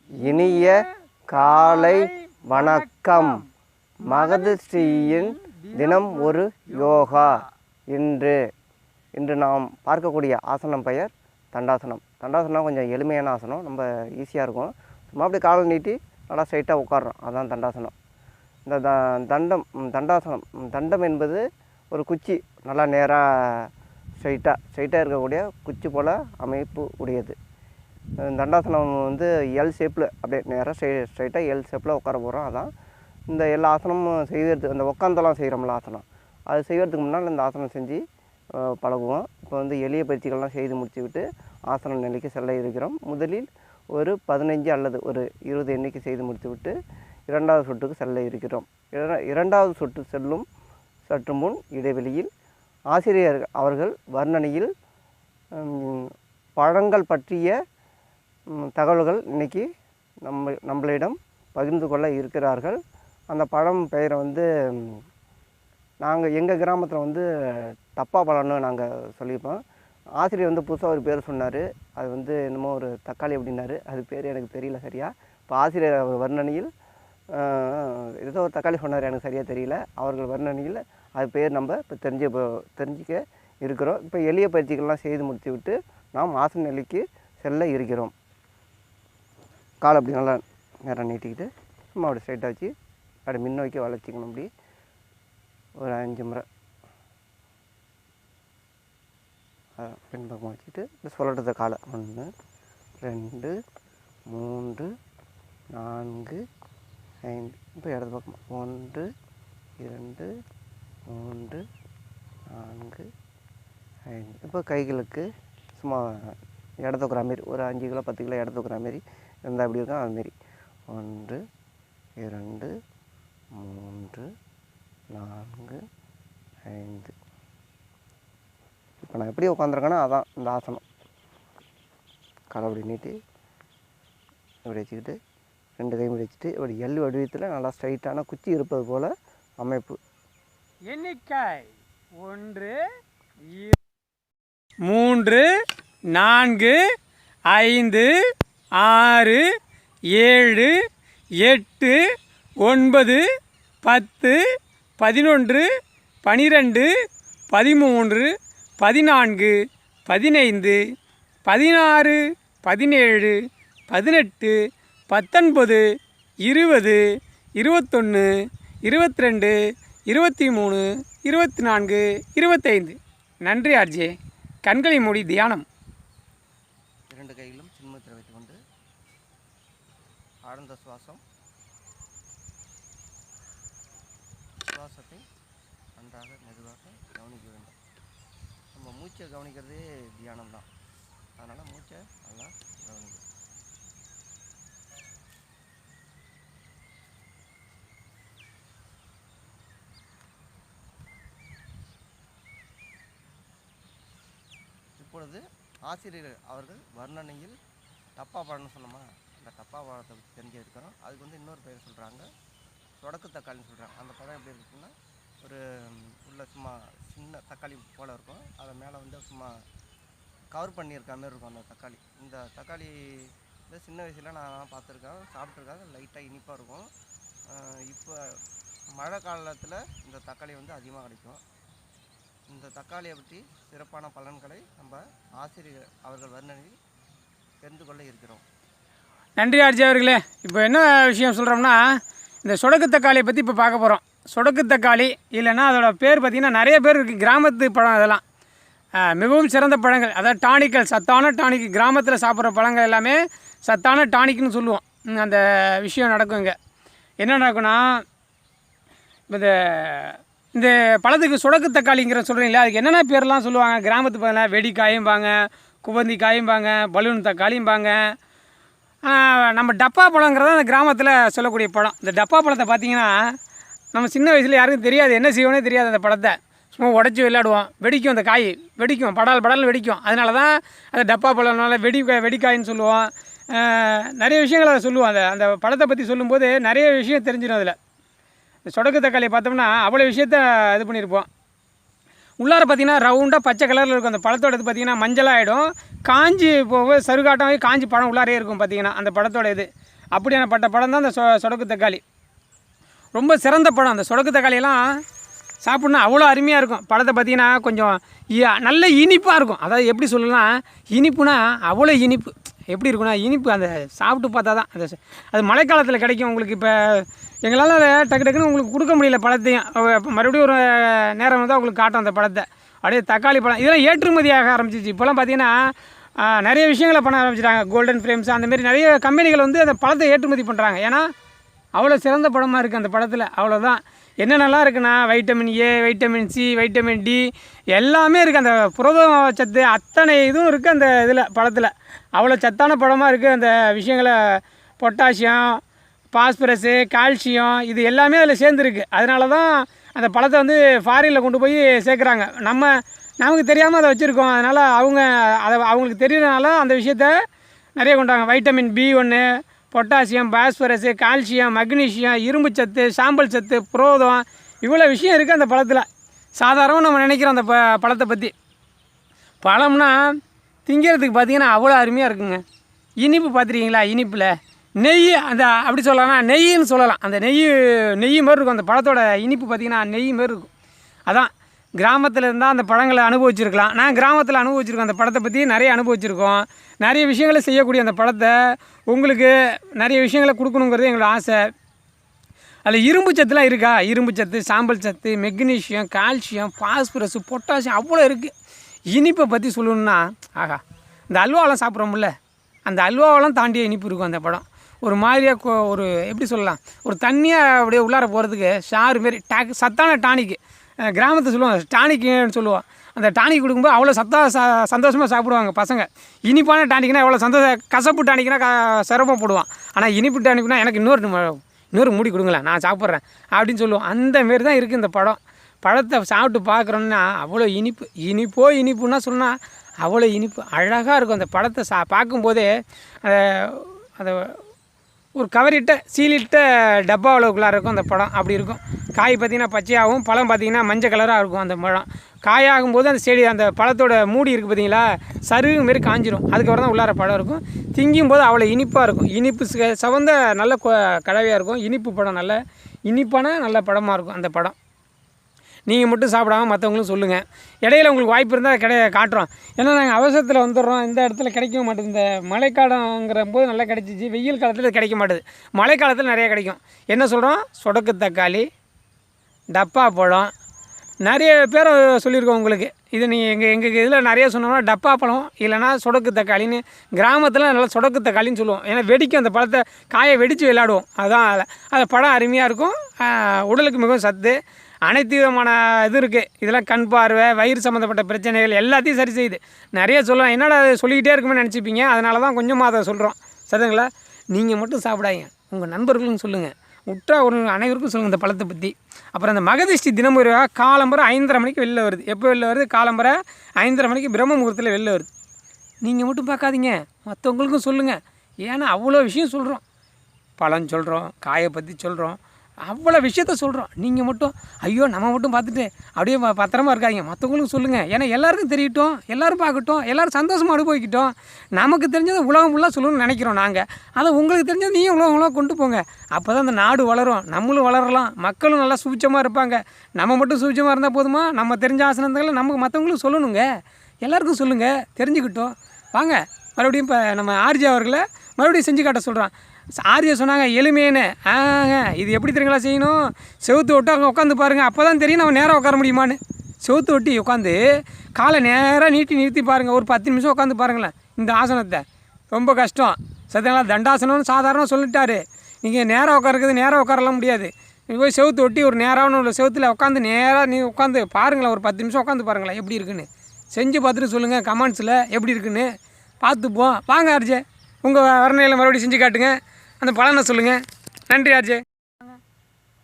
இனிய காலை வணக்கம். மகதஸ்ரீயின் தினம் ஒரு யோகா. இன்று நாம் பார்க்கக்கூடிய ஆசனம் பெயர் தண்டாசனம். தண்டாசனம் கொஞ்சம் எளிமையான ஆசனம், ரொம்ப ஈஸியாக இருக்கும். சும்மா அப்படி காலை நீட்டி நல்லா ஸ்ட்ரைட்டாக உட்காடுறோம், அதுதான் தண்டாசனம். இந்த தண்டாசனம், தண்டம் என்பது ஒரு குச்சி, நல்லா நேராக ஸ்ட்ரைட்டாக இருக்கக்கூடிய குச்சி போல் அமைப்பு உடையது. தண்டாசனம் வந்து எல் ஷேப்பில் அப்படியே நேராக ஸ்ட்ரைட்டாக எல் ஷேப்பில் உட்கார போகிறோம். அதான் இந்த எல்லா ஆசனமும் செய்வதுக்கு, அந்த உட்காந்தெல்லாம் செய்கிறோம்ல ஆசனம், அது செய்வதுக்கு முன்னால் இந்த ஆசனம் செஞ்சு பழகுவோம். இப்போ வந்து எளிய பயிற்சிகள்லாம் செய்து முடித்து விட்டு ஆசன நிலைக்கு செல்ல இருக்கிறோம். முதலில் ஒரு 15 அல்லது ஒரு 20 எண்ணிக்கை செய்து முடித்து விட்டு இரண்டாவது சொட்டுக்கு செல்ல இருக்கிறோம். இரண்டாவது சொட்டு செல்லும் சற்று முன் இடைவெளியில் ஆசிரியர் அவர்கள் வர்ணனையில் பழங்கள் பற்றிய தகவல்கள் இன்றைக்கி நம்மளிடம் பகிர்ந்து கொள்ள இருக்கிறார்கள். அந்த பழம் பெயரை வந்து எங்கள் கிராமத்தில் வந்து தப்பா பழம்னு நாங்கள் சொல்லியிருப்போம். ஆசிரியர் வந்து புதுசாக ஒரு பேர் சொன்னார், அது வந்து என்னமோ ஒரு தக்காளி அப்படின்னாரு, அது பேர் எனக்கு தெரியல சரியா. இப்போ ஆசிரியர் வர்ணனையில் ஏதோ ஒரு தக்காளி சொன்னார், எனக்கு சரியாக தெரியல. அவர்கள் வர்ணனையில் அது பேர் நம்ம இப்போ தெரிஞ்சிக்க இருக்கிறோம். இப்போ எளிய பயிற்சிகள்லாம் செய்து முடித்து விட்டு நாம் ஆசன நிலைக்கு செல்ல இருக்கிறோம். காலை அப்படி நல்லா நேரம் நீட்டிக்கிட்டு சும்மா அப்படி ஸ்ட்ரைட்டாக வச்சு அப்படி முன்னோக்கி வளைச்சிக்கணும். அப்படி ஒரு 5 முறை பின்பக்கம் வச்சுட்டு இப்படி சொல்லட்டத காலை 1 2 3 4 5. இப்போ இடது பக்கம் 1 2 3 4 5. இப்போ கைகளுக்கு சும்மா இடம் தூக்குற மாரி ஒரு 5 கிலோ 10 கிலோ இடம் தூக்குற மாரி இருந்தால் எப்படி இருக்கும் அதுமாரி 1 2 3 4 5. இப்போ நான் எப்படி உட்காந்துருக்கேன்னா அதான் இந்த ஆசனம். காலை அப்படி நீட்டி இப்படி வச்சுக்கிட்டு 2 கையும் வச்சுட்டு இப்படி எள் வடிவத்தில் நல்லா ஸ்ட்ரைட்டான குச்சி இருப்பது போல் அமைப்பு. எண்ணிக்கை 1 3 4 5 6 7 8 9 10 11 12 13 14 15 16 17 18 19 20 21 22 23 24 25. நன்றி ஆர்ஜே. கண்களை மூடி தியானம். 2 கைகளும் சின்மத்தில் வைத்து கொண்டு ஆழ்ந்த சுவாசத்தை நன்றாக மெதுவாக கவனிக்க வேண்டும். நம்ம மூச்சை கவனிக்கிறதே தியானம் தான், அதனால் மூச்சை நல்லா கவனிக்கணும். இப்பொழுது ஆசிரியர் அவர்கள் வர்ணனையில் டப்பா பழம்னு சொன்னோமா, அந்த டப்பா பழத்தை பற்றி தெரிஞ்சிருக்கிறோம். அதுக்கு வந்து இன்னொரு பேர் சொல்கிறாங்க, சொடக்கு தக்காளின்னு சொல்கிறாங்க. அந்த பழம் எப்படி இருக்குன்னா ஒரு உள்ள சும்மா சின்ன தக்காளி போல் இருக்கும், அதை மேலே வந்து சும்மா கவர் பண்ணியிருக்க மாதிரி இருக்கும் அந்த தக்காளி. இந்த தக்காளி வந்து சின்ன வயசில் நான் பார்த்துருக்கேன், சாப்பிட்ருக்கேன். லைட்டாக இனிப்பாக இருக்கும். இப்போ மழை காலத்தில் இந்த தக்காளி வந்து அதிகமாக கிடைக்கும். இந்த தக்காளியை பற்றி சிறப்பான பலன்களை நம்ம ஆசிரியர் அவர்கள் வர்ணனையில் தெரிந்து கொள்ள இருக்கிறோம். நன்றி ஆர்ஜி அவர்களே. இப்போ என்ன விஷயம் சொல்கிறோம்னா, இந்த சொடக்கு தக்காளியை பற்றி இப்போ பார்க்க போகிறோம். சொடக்கு தக்காளி இல்லைன்னா அதோட பேர் பார்த்திங்கன்னா நிறைய பேர் இருக்குது. கிராமத்து பழம் அதெல்லாம் மிகவும் சிறந்த பழங்கள், அதாவது டானிக்கல், சத்தான டானிக். கிராமத்தில் சாப்பிட்ற பழங்கள் எல்லாமே சத்தான டானிக்னு சொல்லுவோம். அந்த விஷயம் நடக்கும். இங்கே என்ன நடக்கும்னா, இந்த பழத்துக்கு சொடக்கு தக்காளிங்கிற சொல்கிறீங்களா, அதுக்கு என்னென்ன பேர்லாம் சொல்லுவாங்க கிராமத்து பழம்? வெடிக்காயும்பாங்க, குவந்தி காயும்பாங்க, பலூன் தக்காளிம்பாங்க. நம்ம டப்பா பழங்கிறத அந்த கிராமத்தில் சொல்லக்கூடிய பழம். இந்த டப்பா பழத்தை பார்த்திங்கன்னா நம்ம சின்ன வயசில் யாருக்கும் தெரியாது, என்ன செய்வோனே தெரியாது. அந்த பழத்தை சும்மா உடச்சி விளையாடுவோம், வெடிக்கும், அந்த காய் வெடிக்கும், படல்னு வெடிக்கும். அதனால தான் அந்த டப்பா பழம்னால வெடிக்காயின்னு சொல்லுவோம். நிறைய விஷயங்கள் அதை சொல்லுவோம். அந்த பழத்தை பற்றி சொல்லும்போது நிறைய விஷயம் தெரிஞ்சிடும். அதில் இந்த சொடக்கு தக்காளியை பார்த்தோம்னா அவ்வளோ விஷயத்த இது பண்ணியிருப்போம். உள்ளார பார்த்திங்கன்னா ரவுண்டாக பச்சை கலரில் இருக்கும். அந்த பழத்தோட இது பார்த்திங்கன்னா மஞ்சளாக ஆகிடும், காஞ்சி போக சருகாட்டம் காஞ்சி பழம் உள்ளாரே இருக்கும். பார்த்திங்கன்னா அந்த பழத்தோட இது அப்படியானப்பட்ட பழம் தான் அந்த சொடக்கு தக்காளி. ரொம்ப சிறந்த பழம். அந்த சொடக்கு தக்காளியெல்லாம் சாப்பிட்னா அவ்வளோ அருமையாக இருக்கும். பழத்தை பார்த்திங்கன்னா கொஞ்சம் நல்ல இனிப்பாக இருக்கும். அதாவது எப்படி சொல்லலாம், இனிப்புனா அவ்வளோ இனிப்பு. எப்படி இருக்குன்னா இனிப்பு அந்த சாப்பிட்டு பார்த்தா தான் அது மழைக்காலத்தில் கிடைக்கும் உங்களுக்கு. இப்போ எங்களால் டக்கு டக்குன்னு உங்களுக்கு கொடுக்க முடியல பழத்தையும். மறுபடியும் ஒரு நேரம் வந்து உங்களுக்கு காட்டும் அந்த பழத்தை. அப்படியே தக்காளி பழம் இதெல்லாம் ஏற்றுமதியாக ஆரம்பிச்சிச்சு. இப்போலாம் பார்த்திங்கன்னா நிறைய விஷயங்களை பண்ண ஆரம்பிச்சிட்டாங்க. கோல்டன் ஃப்ரேம்ஸ் அந்தமாரி நிறைய கம்பெனிகள் வந்து அந்த பழத்தை ஏற்றுமதி பண்ணுறாங்க. ஏன்னா அவ்வளோ சிறந்த பழமாக இருக்குது அந்த பழத்தில். அவ்வளோதான். என்னென்னலாம் இருக்குன்னா vitamin A, vitamin C, vitamin D எல்லாமே இருக்குது. அந்த புரத சத்து அத்தனை இதுவும் இருக்குது அந்த இதில் பழத்தில். அவ்வளோ சத்தான பழமாக இருக்குது. அந்த விஷயங்களை பொட்டாசியம், பாஸ்பரஸு, கால்சியம் இது எல்லாமே அதில் சேர்ந்துருக்கு. அதனால தான் அந்த பழத்தை வந்து ஃபாரினில் கொண்டு போய் சேர்க்குறாங்க. நமக்கு தெரியாமல் அதை வச்சுருக்கோம். அதனால் அவங்களுக்கு தெரியறதுனால அந்த விஷயத்த நிறைய கொண்டாங்க. Vitamin B1, potassium, phosphorus, calcium, magnesium, இரும்பு சத்து, சாம்பல் சத்து, புரோதம் இவ்வளோ விஷயம் இருக்குது அந்த பழத்தில். சாதாரணமாக நம்ம நினைக்கிறோம் அந்த பழத்தை பற்றி. பழம்னா திங்கிறதுக்கு பார்த்திங்கன்னா அவ்வளோ அருமையாக இருக்குங்க. இனிப்பு பார்த்துருக்கீங்களா? இனிப்பில் நெய் அந்த அப்படி சொல்லலாம்னா நெய்ன்னு சொல்லலாம். அந்த நெய் மாரி இருக்கும். அந்த பழத்தோட இனிப்பு பார்த்திங்கன்னா நெய் மாரி இருக்கும். அதான் கிராமத்தில் இருந்தால் அந்த பழங்களை அனுபவிச்சிருக்கலாம். நான் கிராமத்தில் அனுபவிச்சிருக்கேன். அந்த பழத்தை பற்றி நிறைய அனுபவிச்சிருக்கோம். நிறைய விஷயங்களை செய்யக்கூடிய அந்த பழத்தை உங்களுக்கு நிறைய விஷயங்களை கொடுக்கணுங்கிறது எங்களோட ஆசை. அதில் இரும்பு சத்துலாம் இருக்கா? இரும்பு சத்து, சாம்பல் சத்து, மெக்னீஷியம், கால்சியம், பாஸ்பரஸ், பொட்டாசியம் அவ்வளோ இருக்குது. இனிப்பை பற்றி சொல்லணுன்னா ஆகா, இந்த அல்வாவெல்லாம் சாப்பிட்றோம்ல, அந்த அல்வாவெல்லாம் தாண்டிய இனிப்பு இருக்கும் அந்த பழம். ஒரு மாதிரியாக ஒரு எப்படி சொல்லலாம், ஒரு தண்ணியாக அப்படியே உள்ளார போகிறதுக்கு ஷாரு மாரி சத்தான டானிக்கு. கிராமத்தை சொல்லுவாங்க டானிக்குன்னு சொல்லுவோம். அந்த டானிக் கொடுக்கும்போது அவ்வளோ சந்தோஷமாக சாப்பிடுவாங்க பசங்க. இனிப்பான டானிக்னா எவ்வளோ சந்தோஷம். கசப்பு டானிக்னா சிரமம் போடுவான். ஆனால் இனிப்பு டானிக்னா எனக்கு இன்னொரு மூடி கொடுங்களேன், நான் சாப்பிட்றேன் அப்படின்னு சொல்லுவோம். அந்தமாரி தான் இருக்குது இந்த பழத்தை சாப்பிட்டு பார்க்குறோன்னா அவ்வளோ இனிப்புன்னா சொன்னால் அவ்வளோ இனிப்பு அழகாக இருக்கும். அந்த பழத்தை பார்க்கும்போதே அதை ஒரு கவரிட்ட சீலிட்ட டப்பாவுக்குள்ளார இருக்கும் அந்த பழம். அப்படி இருக்கும். காய் பார்த்திங்கன்னா பச்சையாகவும், பழம் பார்த்திங்கன்னா மஞ்சள் கலராக இருக்கும். அந்த பழம் காயாகும்போது அந்த செடி அந்த பழத்தோட மூடி இருக்குது பார்த்திங்களா, சருகு மாரி காஞ்சிரும். அதுக்கப்புறம் தான் உள்ளார பழம் இருக்கும். திங்கும்போது அவ்வளோ இனிப்பாக இருக்கும். இனிப்பு சவந்த நல்ல கலவையாக இருக்கும். இனிப்பு பழம் நல்ல இனிப்பான நல்ல பழமாக இருக்கும் அந்த பழம். நீங்கள் மட்டும் சாப்பிடாம மற்றவங்களும் சொல்லுங்கள். இடையில உங்களுக்கு வாய்ப்பு இருந்தால் காட்டுறோம். ஏன்னா நாங்கள் அவசரத்தில் வந்துடுறோம். இந்த இடத்துல கிடைக்க மாட்டேது. இந்த மழைக்காலங்கிற போது நல்லா கிடைச்சிச்சு. வெயில் காலத்தில் கிடைக்க மாட்டேது. மழை காலத்தில் நிறையா கிடைக்கும். என்ன சொல்கிறோம்? சொடக்கு தக்காளி, டப்பா பழம் நிறைய பேர் சொல்லியிருக்கோம் உங்களுக்கு. இது நீங்கள் எங்கள் இதில் நிறைய சொன்னோம்னா டப்பா பழம் இல்லைனா சொடக்கு தக்காளின்னு. கிராமத்தில் நல்லா சொடக்கு தக்காளின்னு சொல்லுவோம். ஏன்னா வெடிக்கும். அந்த பழத்தை காயை வெடித்து விளையாடுவோம். அதுதான் அது பழம் அருமையாக இருக்கும். உடலுக்கு மிகவும் சத்து. அனைத்து விதமான இது இருக்குது. இதெல்லாம் கண் பார்வை, வயிறு சம்மந்தப்பட்ட பிரச்சனைகள் எல்லாத்தையும் சரி செய்யுது. நிறைய சொல்லலாம். என்னடா அதை சொல்லிக்கிட்டே இருக்குமே நினச்சிப்பீங்க. அதனால தான் கொஞ்சமாக அதை சொல்கிறோம். சரிங்களா? நீங்கள் மட்டும் சாப்பிடாதீங்க, உங்கள் நண்பர்களும் சொல்லுங்கள், ஒரு அனைவருக்கும் சொல்லுங்கள் இந்த பழத்தை பற்றி. அப்புறம் அந்த மகதிஷ்டி தினமுறையாக காலம்பரை 5:30 மணிக்கு வெளில வருது. எப்போ வெளில வருது? காலம்பரை 5:30 மணிக்கு பிரம்ம முகூர்த்தத்தில் வெளில வருது. நீங்கள் மட்டும் பார்க்காதீங்க, மற்றவங்களுக்கும் சொல்லுங்கள். ஏன்னா அவ்வளோ விஷயம் சொல்கிறோம். பழம் சொல்கிறோம், காயை பற்றி சொல்கிறோம், அவ்வளோ விஷயத்த சொல்கிறோம். நீங்கள் மட்டும் ஐயோ நம்ம மட்டும் பார்த்துட்டு அப்படியே பத்திரமா இருக்காதிங்க, மற்றவங்களுக்கும் சொல்லுங்கள். ஏன்னா எல்லாருக்கும் தெரியட்டும், எல்லோரும் பார்க்கட்டும், எல்லோரும் சந்தோஷமாக அனுபவிக்கட்டும். நமக்கு தெரிஞ்சதை உலகம் ஃபுல்லாக சொல்லணும்னு நினைக்கிறோம் நாங்கள். அதை உங்களுக்கு தெரிஞ்சதை நீங்கள் உலகம் கொண்டு போங்க. அப்போ தான் அந்த நாடு வளரும், நம்மளும் வளரலாம், மக்களும் நல்லா சுபிச்சமாக இருப்பாங்க. நம்ம மட்டும் சுபிச்சமாக இருந்தால் போதுமா? நம்ம தெரிஞ்ச ஆசனங்களை நமக்கு மற்றவங்களும் சொல்லணுங்க. எல்லாருக்கும் சொல்லுங்கள், தெரிஞ்சுக்கிட்டோம். வாங்க மறுபடியும் இப்போ நம்ம ஆர்ஜி அவர்களை மறுபடியும் செஞ்சு காட்ட சொல்கிறான். ஆர்ஜி சொன்னாங்க எளிமைன்னு. இது எப்படி தெரியுங்களா செய்யணும்? செவுத்து ஒட்டி அங்கே உட்காந்து பாருங்கள், அப்போ தான் தெரியும் நம்ம நேராக உட்கார முடியுமான்னு. செவுத்து ஒட்டி உட்காந்து காலை நேராக நிறுத்தி பாருங்கள். ஒரு 10 நிமிஷம் உட்காந்து பாருங்களேன் இந்த ஆசனத்தை. ரொம்ப கஷ்டம். சத்தியங்களா? தண்டாசனம்னு சாதாரணம் சொல்லிட்டாரு. நீங்கள் நேராக உட்காரலாம் முடியாது. நீங்கள் போய் செவுத்து ஒட்டி ஒரு நேரான உள்ள செவுத்தில் உட்காந்து நேராக உட்காந்து பாருங்களேன். ஒரு 10 நிமிஷம் உட்காந்து பாருங்களேன் எப்படி இருக்குன்னு. செஞ்சு பார்த்துட்டு சொல்லுங்கள் கமெண்ட்ஸில் எப்படி இருக்குன்னு. பார்த்துப்போம். வாங்க ஆர்ஜே, உங்கள் வர்ணையில் மறுபடியும் செஞ்சு காட்டுங்க, அந்த பலனை சொல்லுங்கள். நன்றி ஆர்ஜே.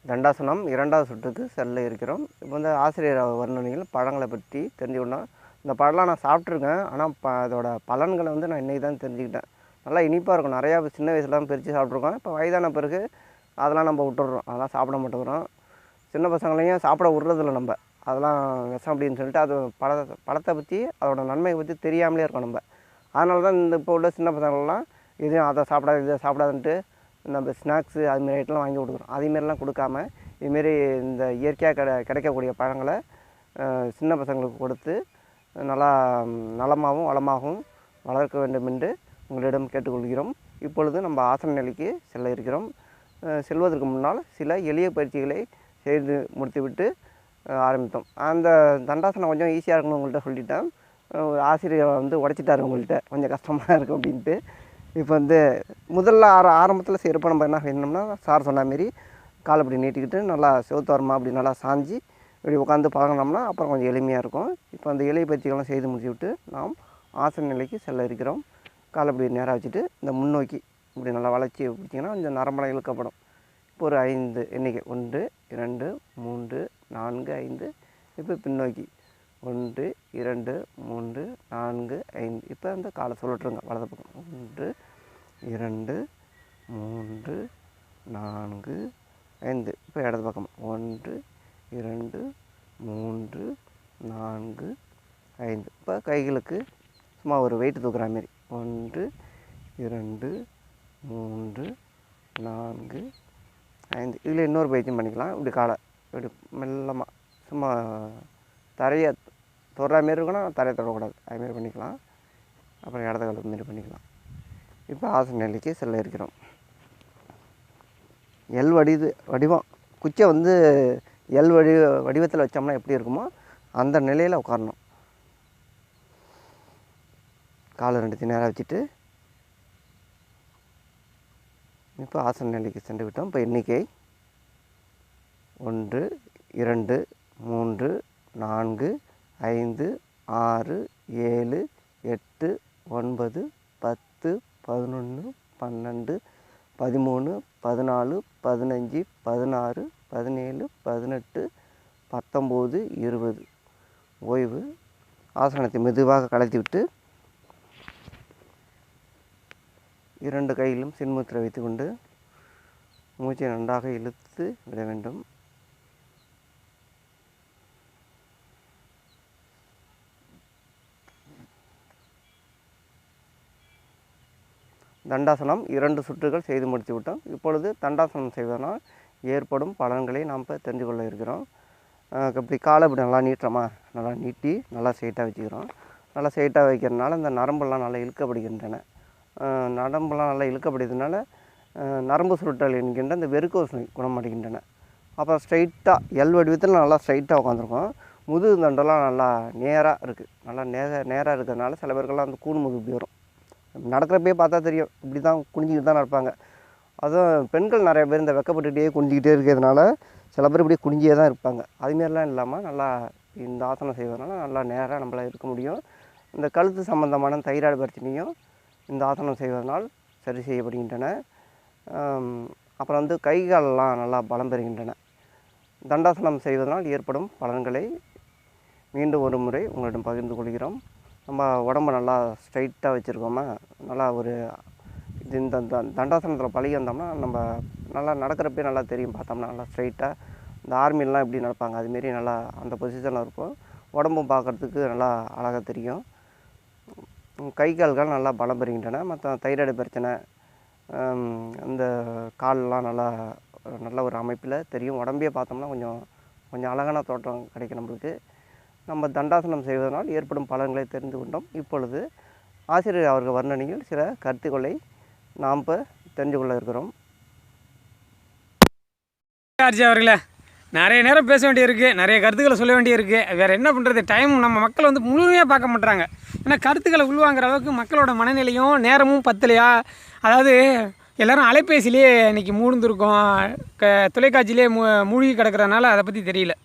தண்டாசனம் 2வது சுற்றுக்கு செல்ல இருக்கிறோம். இப்போ வந்து ஆசிரியர் வர்ணனைகள் பழங்களை பற்றி தெரிஞ்சுக்கணும். இந்த பழம்லாம் நான் சாப்பிட்ருக்கேன். ஆனால் அதோட பலன்களை வந்து நான் இன்றைக்கி தான் தெரிஞ்சுக்கிட்டேன். நல்லா இனிப்பாக இருக்கும். நிறையா சின்ன வயசுலாம் பிரித்து சாப்பிட்ருக்கோம். இப்போ வயதான பிறகு அதெல்லாம் நம்ம விட்டுடுறோம், அதெல்லாம் சாப்பிட மாட்டேங்கிறோம். சின்ன பசங்களையும் சாப்பிட விட்றதில்ல நம்ம. அதெல்லாம் விஷம் அப்படின்னு சொல்லிட்டு அது பழத்தை பற்றி அதோட நன்மையை பற்றி தெரியாமலே இருக்கோம் நம்ம. அதனால தான் இந்த இப்போ உள்ள சின்ன பசங்களெலாம் இதையும் அதை சாப்பிடாது இதை சாப்பிடாதுன்ட்டு நம்ம ஸ்நாக்ஸு அதுமாரி ஐட்டம்லாம் வாங்கி கொடுக்குறோம். அதேமாரிலாம் கொடுக்காம இதுமாரி இந்த இயற்கையாக கிடைக்கக்கூடிய பழங்களை சின்ன பசங்களுக்கு கொடுத்து நல்லா நலமாகவும் வளமாகவும் வளர்க்க வேண்டும் என்று உங்களிடம் கேட்டுக்கொள்கிறோம். இப்பொழுது நம்ம ஆசன நிலைக்கு செல்ல இருக்கிறோம். செல்வதற்கு முன்னால் சில எளிய பயிற்சிகளை செய்து முடித்துவிட்டு ஆரம்பித்தோம். அந்த தண்டாசனம் கொஞ்சம் ஈஸியாக இருக்குன்னு உங்கள்கிட்ட சொல்லிட்டேன். ஆசிரியர் வந்து உடைச்சிட்டார் உங்கள்கிட்ட, கொஞ்சம் கஷ்டமாக இருக்கும் அப்படின்ட்டு. இப்போ வந்து முதல்ல ஆரம்பத்தில் செய்கிறப்ப நம்ம என்ன செய்யணும்னா, சார் சொன்ன மாரி காலை அப்படி நீட்டிக்கிட்டு நல்லா செவுத்தோரமாக அப்படி நல்லா சாஞ்சி இப்படி உட்காந்து பழகினோம்னா அப்புறம் கொஞ்சம் எளிமையாக இருக்கும். இப்போ அந்த எளிய பயிற்சிகள்லாம் செய்து முடிச்சுவிட்டு நாம் ஆசன நிலைக்கு செல்ல இருக்கிறோம். காலை அப்படி நேராக வச்சுட்டு இந்த முன்னோக்கி இப்படி நல்லா வளைச்சி பிடிச்சிங்கன்னா கொஞ்சம் நரம்பெல்லாம் இழுக்கப்படும். இப்போ ஒரு 5 எண்ணிக்கை 1 2 3 4 5. இப்போ பின்னோக்கி 1 2 3 4 5. இப்போ அந்த காலை சுழற்றுங்க வலது பக்கம். 1 2 3 4 5. இப்போ இடது பக்கம் 1 2 3 4 5. இப்போ கைகளுக்கு சும்மா ஒரு வெயிட் தூக்குற மாரி 1 2 3 4 5. இதில் இன்னொரு பயிற்சியும் பண்ணிக்கலாம். இப்படி காலை இப்படி மெல்லமாக சும்மா தரையை தொடுற மாரி இருக்கணும், தரையை தொடக்கூடாது, அதுமாரி பண்ணிக்கலாம். அப்புறம் இடது கால் மாரி பண்ணிக்கலாம். இப்போ ஆசன நிலைக்கு செல்ல இருக்கிறோம். எல் வடிவம் குச்சியை வந்து எல் வடிவத்தில் வச்சோம்னா எப்படி இருக்குமோ அந்த நிலையில் உட்காரணும். காலை 2 நேராக வச்சுட்டு இப்போ ஆசன நிலைக்கு சென்று விட்டோம். இப்போ எண்ணிக்கை 1 2 3 4 5 6 7 8 9 10 11 12 13 14 15 16 17 18 19 20. ஓய்வு. ஆசனத்தை மெதுவாக கலைத்து விட்டு 2 கையிலும் சின்முத்திரை வைத்துக்கொண்டு மூச்சை நன்றாக இழுத்து விட வேண்டும். தண்டாசனம் 2 சுற்றுகள் செய்து முடித்து விட்டோம். இப்பொழுது தண்டாசனம் செய்வதனால் ஏற்படும் பலன்களை நாம் இப்போ தெரிஞ்சு கொள்ள இருக்கிறோம். இப்படி காலை இப்படி நல்லா நீட்டுறோமா, நல்லா நீட்டி நல்லா ஸ்ட்ரைட்டாக வச்சுக்கிறோம். நல்லா ஸ்ட்ரைட்டாக வைக்கிறதுனால இந்த நரம்பெல்லாம் நல்லா இழுக்கப்படுகின்றன. நரம்பெல்லாம் நல்லா இழுக்கப்படுறதுனால நரம்பு சுருட்டல் என்கின்ற இந்த வெறுக்கோஸ் நோய் குணமடைகின்றன. அப்புறம் ஸ்ட்ரைட்டாக எல் வடிவத்தில் நல்லா ஸ்ட்ரைட்டாக உட்காந்துருக்கோம். முதுகு தண்டெல்லாம் நல்லா நேராக இருக்குது. நல்லா நேராக இருக்கிறதுனால சில பேருக்கெல்லாம் அந்த கூண் முதுகு இப்படி வரும். நடக்கிறப்பே பார்த்தா தெரியும், இப்படி தான் குனிஞ்சிக்கிட்டு தான் நடப்பாங்க. அதுவும் பெண்கள் நிறைய பேர் இந்த வெக்கப்பட்டுக்கிட்டே குனிஞ்சிக்கிட்டே இருக்கிறதுனால சில பேர் இப்படியே குனிஞ்சியே தான் இருப்பாங்க. அதுமாரிலாம் இல்லாமல் நல்லா இந்த ஆசனம் செய்வதனால நல்லா நேராக நம்மளால் இருக்க முடியும். இந்த கழுத்து சம்பந்தமான தைராய்டு பிரச்சனையும் இந்த ஆசனம் செய்வதனால் சரி செய்யப்படுகின்றன. அப்புறம் வந்து கை காலெல்லாம் நல்லா பலம் பெறுகின்றன. தண்டாசனம் செய்வதனால் ஏற்படும் பலன்களை மீண்டும் ஒரு முறை உங்களிடம் பகிர்ந்து கொள்கிறோம். நம்ம உடம்பை நல்லா ஸ்ட்ரைட்டாக வச்சுருக்கோமா, நல்லா ஒரு இது இந்த தண்டாசனத்தில் பழகி வந்தோம்னா நம்ம நல்லா நடக்கிறப்பே நல்லா தெரியும். பார்த்தோம்னா நல்லா ஸ்ட்ரைட்டாக இந்த ஆர்மிலாம் எப்படி நடப்பாங்க அதுமாரி நல்லா அந்த பொசிஷனில் இருப்போம். உடம்பும் பார்க்குறதுக்கு நல்லா அழகாக தெரியும். கை கால்கள் நல்லா பலம் பெறுகின்றன. மற்ற தைராய்டு பிரச்சனை இந்த கால்லாம் நல்லா நல்ல ஒரு அமைப்பில் தெரியும். உடம்பே பார்த்தோம்னா கொஞ்சம் அழகான தோற்றம் கிடைக்கும் நம்மளுக்கு. நம்ம தண்டாசனம் செய்வதனால் ஏற்படும் பலன்களை தெரிந்து கொண்டோம். இப்பொழுது ஆசிரியர் அவர்கள் வர்ணனையில் சில கருத்துக்களை நாம் இப்போ தெரிஞ்சு கொள்ள இருக்கிறோம். ஆர்ஜி அவர்களே, நிறைய நேரம் பேச வேண்டியிருக்கு, நிறைய கருத்துக்களை சொல்ல வேண்டியிருக்கு. வேறு என்ன பண்ணுறது, டைம் நம்ம மக்கள் வந்து முழுமையாக பார்க்க மாட்டுறாங்க. ஏன்னா கருத்துக்களை உள்வாங்கிற அளவுக்கு மக்களோட மனநிலையும் நேரமும் பத்தலையா. அதாவது எல்லோரும் அலைபேசியிலே இன்றைக்கி மூழ்ந்துருக்கோம், தொலைக்காட்சியிலே மூழ்கி கிடக்கிறதுனால அதை பற்றி தெரியல.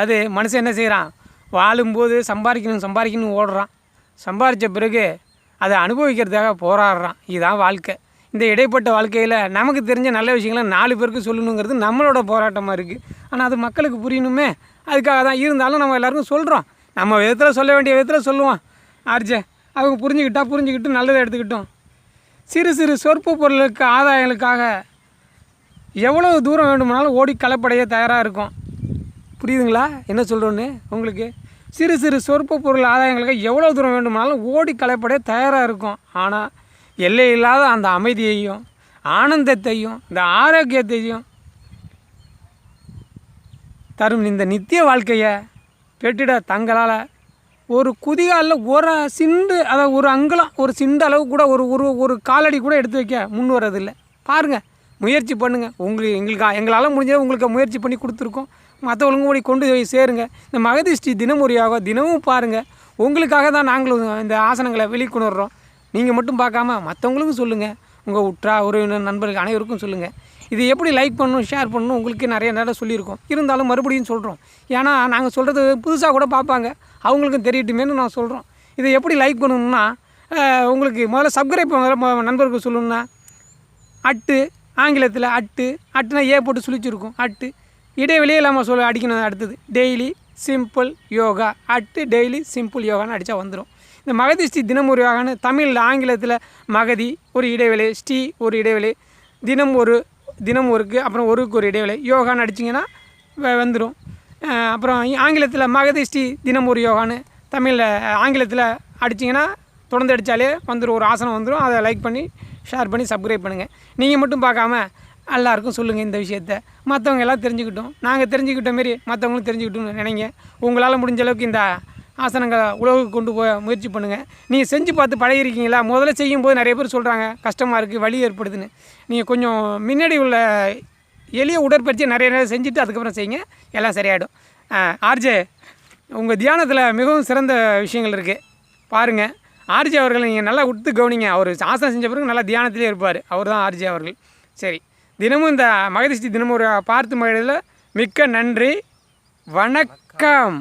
அது மனுஷன் என்ன செய்கிறான், வாழும்போது சம்பாதிக்கணும் ஓடுறான். சம்பாதிச்ச பிறகு அதை அனுபவிக்கிறதுக்காக போராடுறான். இதுதான் வாழ்க்கை. இந்த இடைப்பட்ட வாழ்க்கையில் நமக்கு தெரிஞ்ச நல்ல விஷயங்களை 4 பேருக்கு சொல்லணுங்கிறது நம்மளோட போராட்டமாக இருக்குது. ஆனால் அது மக்களுக்கு புரியணுமே, அதுக்காக தான். இருந்தாலும் நம்ம எல்லாருக்கும் சொல்கிறோம், நம்ம விதத்தில் சொல்ல வேண்டிய விதத்தில் சொல்லுவோம். ஆர்ஜே அவங்க புரிஞ்சுக்கிட்டு நல்லதை எடுத்துக்கிட்டோம். சிறு சிறு சொற்ப பொருளுக்கு ஆதாயங்களுக்காக எவ்வளோ தூரம் வேண்டுமானாலும் ஓடி கலப்படைய தயாராக இருக்கும். புரியுதுங்களா என்ன சொல்கிறோன்னு உங்களுக்கு? சிறு சிறு சொற்ப பொருள் ஆதாயங்களுக்கு எவ்வளோ தூரம் வேண்டுமானாலும் ஓடி கலப்படைய தயாராக இருக்கும். ஆனால் எல்லை இல்லாத அந்த அமைதியையும் ஆனந்தத்தையும் இந்த ஆரோக்கியத்தையும் தரும் இந்த நித்திய வாழ்க்கையை பெற்றிட தங்களால் ஒரு குதிகாலில் ஒரு சிண்டு, அதாவது ஒரு அங்குலம், ஒரு சிண்டு அளவு கூட ஒரு காலடி கூட எடுத்து வைக்க முன் வர்றதில்லை. பாருங்கள், முயற்சி பண்ணுங்கள். எங்களால் முடிஞ்சதை உங்களுக்கு முயற்சி பண்ணி கொடுத்துருக்கோம். மற்றவங்களுக்கும் கூட கொண்டு போய் சேருங்க. இந்த மகதிஷ்டி தினமுறையாக தினமும் பாருங்கள். உங்களுக்காக தான் நாங்களும் இந்த ஆசனங்களை வெளிக்கொணர்றோம். நீங்கள் மட்டும் பார்க்காம மற்றவங்களுக்கும் சொல்லுங்கள். உங்கள் உற்றார் உறவினர் நண்பர்கள் அனைவருக்கும் சொல்லுங்கள். இது எப்படி லைக் பண்ணணும், ஷேர் பண்ணணும் உங்களுக்கு நிறைய நேரம் சொல்லியிருக்கோம். இருந்தாலும் மறுபடியும் சொல்கிறோம். ஏன்னா நாங்கள் சொல்கிறது புதுசாக கூட பார்ப்பாங்க, அவங்களுக்கும் தெரியட்டுமேனு நான் சொல்கிறோம். இதை எப்படி லைக் பண்ணணும்னா, உங்களுக்கு முதல்ல சப்ஸ்கிரைப் நண்பர்களுக்கு சொல்லணும்னா, ஆங்கிலத்தில் அட்டுனா ஏ போட்டு சுழிச்சிருக்கும். இடைவெளியே இல்லாமல் அடிக்கணும். அடுத்தது daily simple yoga, daily simple யோகான்னு அடித்தா வந்துடும். இந்த மகதிஷ்டி தினமுறையாகனு தமிழில், ஆங்கிலத்தில் மகதி ஒரு இடைவெளி, ஸ்ரீ ஒரு இடைவெளி, தினம் ஒருக்கு, அப்புறம் ஒருக்கு ஒரு இடைவெளி, யோகான்னு அடிச்சிங்கன்னா வந்துடும். அப்புறம் ஆங்கிலத்தில் மகதிஷ்டி தினம் ஒரு யோகான்னு தமிழில் ஆங்கிலத்தில் அடிச்சிங்கன்னா தொடர்ந்து அடித்தாலே வந்துடும், ஒரு ஆசனம் வந்துடும். அதை லைக் பண்ணி ஷேர் பண்ணி சப்ஸ்கிரைப் பண்ணுங்கள். நீங்கள் மட்டும் பார்க்காம எல்லாருக்கும் சொல்லுங்கள் இந்த விஷயத்த. மற்றவங்க எல்லாம் தெரிஞ்சுக்கிட்டோம், நாங்கள் தெரிஞ்சுக்கிட்ட மாரி மற்றவங்களும் தெரிஞ்சுக்கிட்டோம்னு நினைங்க. உங்களால் முடிஞ்ச அளவுக்கு இந்த ஆசனங்களை உலகுக்கு கொண்டு போய் முயற்சி பண்ணுங்கள். நீங்கள் செஞ்சு பார்த்து பழகிருக்கீங்களா? முதல்ல செய்யும்போது நிறைய பேர் சொல்கிறாங்க கஷ்டமாக இருக்குது, வலி ஏற்படுதுன்னு. நீங்கள் கொஞ்சம் முன்னாடி உள்ள எளிய உடற்பயிற்சியை நிறைய நேரம் செஞ்சுட்டு அதுக்கப்புறம் செய்யுங்க, எல்லாம் சரியாயிடும். ஆர்ஜே, உங்கள் தியானத்தில் மிகவும் சிறந்த விஷயங்கள் இருக்குது, பாருங்கள். ஆர்ஜே அவர்கள் நீங்கள் நல்லா உத்து கவனிங்க. அவர் ஆசனம் செஞ்ச பிறகு நல்லா தியானத்திலே இருப்பார். அவர் தான் ஆர்ஜே அவர்கள். சரி, தினமும் இந்த மகதிஷ்டி தினமும் பார்த்து மகிழ்ச்சியில் மிக்க நன்றி, வணக்கம்.